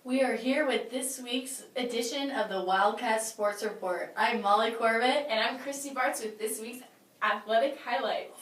We are here with this week's edition of the Wildcat Sports Report. I'm Molly Corbett. And I'm Christy Bartz with this week's athletic highlights.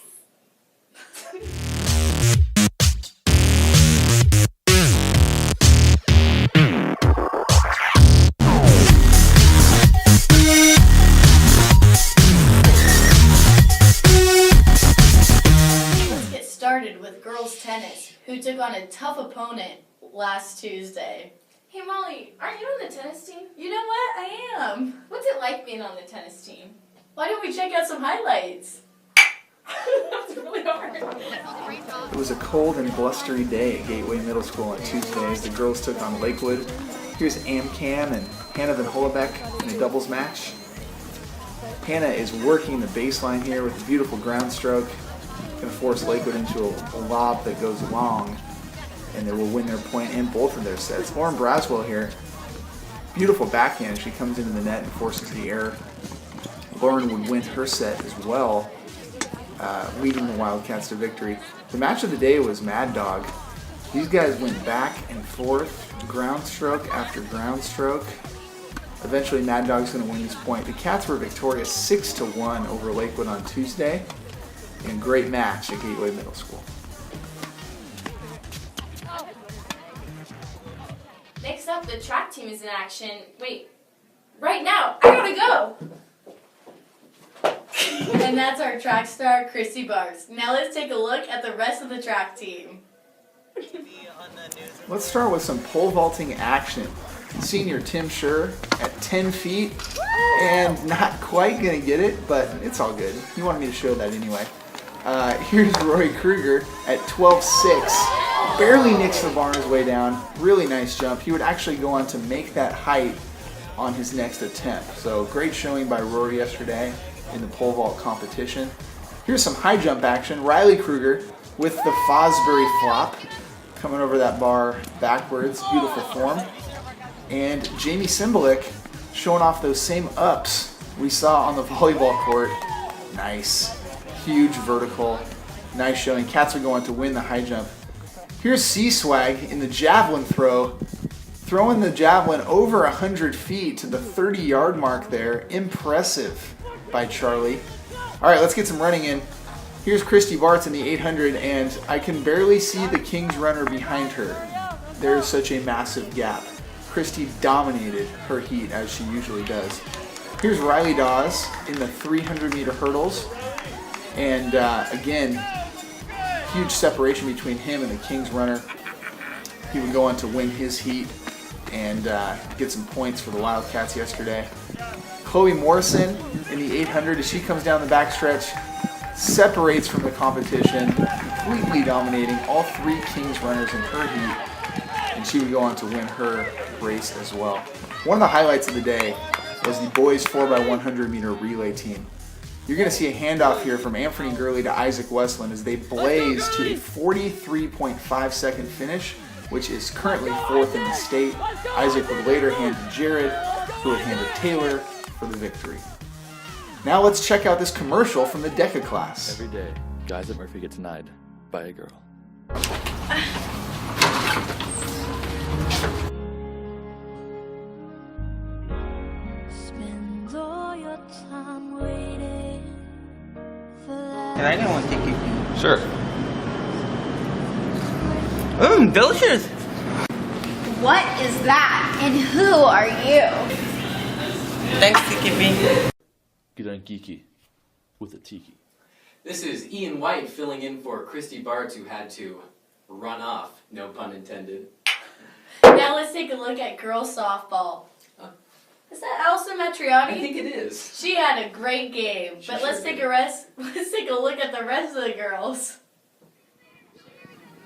Let's get started with girls tennis, who took on a tough opponent last Tuesday. Hey Molly, aren't you on the tennis team? You know what? I am. What's it like being on the tennis team? Why don't we check out some highlights? That's really hard. It was a cold and blustery day at Gateway Middle School on Tuesday as the girls took on Lakewood. Here's Amcam and Hannah Van Hollebeck in a doubles match. Hannah is working the baseline here with a beautiful ground stroke. Going to force Lakewood into a lob that goes long, and they will win their point in both of their sets. Lauren Braswell here, beautiful backhand. She comes into the net and forces the error. Lauren would win her set as well, leading the Wildcats to victory. The match of the day was Mad Dog. These guys went back and forth, ground stroke after ground stroke. Eventually Mad Dog's going to win this point. The Cats were victorious 6-1 over Lakewood on Tuesday in a great match at Gateway Middle School. Next up, the track team is in action. Wait, right now, I gotta go! And that's our track star, Christy Bartz. Now let's take a look at the rest of the track team. Let's start with some pole vaulting action. Senior Tim Schur at 10 feet and not quite going to get it, but it's all good. He wanted me to show that anyway. Here's Rory Kruger at 12.6. Barely nicks the bar on his way down. Really nice jump. He would actually go on to make that height on his next attempt. So great showing by Rory yesterday in the pole vault competition. Here's some high jump action. Riley Kruger with the Fosbury flop, coming over that bar backwards. Beautiful form. And Jamie Simbulik showing off those same ups we saw on the volleyball court. Nice. Huge vertical. Nice showing. Cats are going to win the high jump. Here's C-Swag in the javelin throw. Throwing the javelin over 100 feet to the 30-yard mark there. Impressive by Charlie. All right, let's get some running in. Here's Christy Bartz in the 800, and I can barely see the Kings runner behind her. There's such a massive gap. Christy dominated her heat as she usually does. Here's Riley Dawes in the 300-meter hurdles. And again, huge separation between him and the Kings runner. He would go on to win his heat and get some points for the Wildcats yesterday. Chloe Morrison in the 800 as she comes down the backstretch, separates from the competition, completely dominating all three Kings runners in her heat, and she would go on to win her race as well. One of the highlights of the day was the boys 4x100 meter relay team. You're going to see a handoff here from Anthony Gurley to Isaac Westland as they blaze to a 43.5 second finish, which is currently fourth in the state. Isaac would later hand to Jared, who would hand to Taylor for the victory. Now let's check out this commercial from the DECA class. Every day, guys at Murphy get denied by a girl. Spend all your time waiting for that. And I didn't want to take you. Sure. Delicious. What is that? And who are you? Thanks, TKP. Get on geeky with a tiki. This is Ian White filling in for Christy Bartz, who had to run off, no pun intended. Now let's take a look at girls softball. Is that Alison Matriani? I think it is. She had a great game, but let's take a look at the rest of the girls.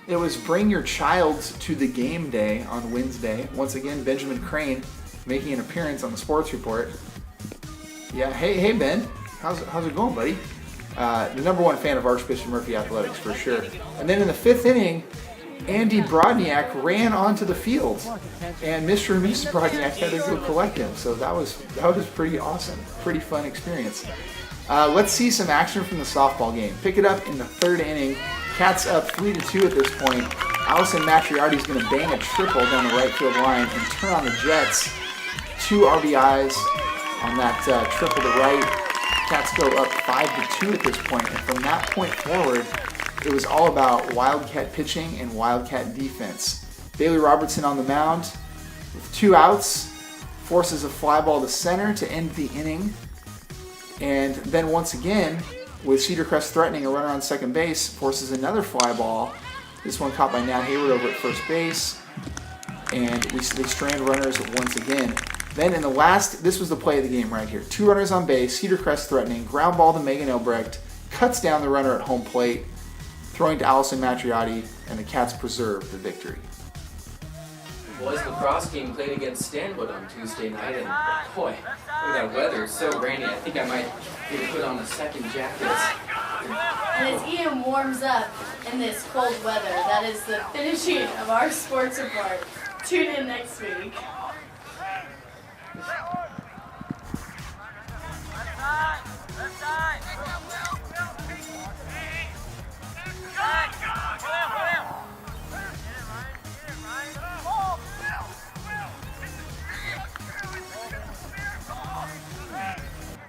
It was Bring Your Child to the Game Day on Wednesday. Once again, Benjamin Crane making an appearance on the Sports Report. Yeah, hey Ben, how's it going, buddy? The number one fan of Archbishop Murphy Athletics for sure. And then in the fifth inning, Andy Brodniak ran onto the field, and Mr. and Mrs. Brodniak had to go collect him. So that was pretty awesome, pretty fun experience. Let's see some action from the softball game. Pick it up in the third inning. Cats up 3-2 at this point. Allison Matriardi is going to bang a triple down the right field line and turn on the Jets. 2 RBIs on that triple to right. Cats go up 5-2 at this point, and from that point forward, it was all about Wildcat pitching and Wildcat defense. Bailey Robertson on the mound with 2 outs, forces a fly ball to center to end the inning, and then once again, with Cedar Crest threatening a runner on second base, forces another fly ball. This one caught by Nat Hayward over at first base, and they strand runners once again. Then in the last, this was the play of the game right here. 2 runners on base, Cedar Crest threatening, ground ball to Megan Elbrecht, cuts down the runner at home plate, throwing to Allison Matriardi, and the Cats preserve the victory. The boys lacrosse team played against Stanwood on Tuesday night, and boy, look at that weather. It's so rainy. I think I might need to put on a second jacket. And as Ian warms up in this cold weather, that is the finishing of our sports report. Tune in next week.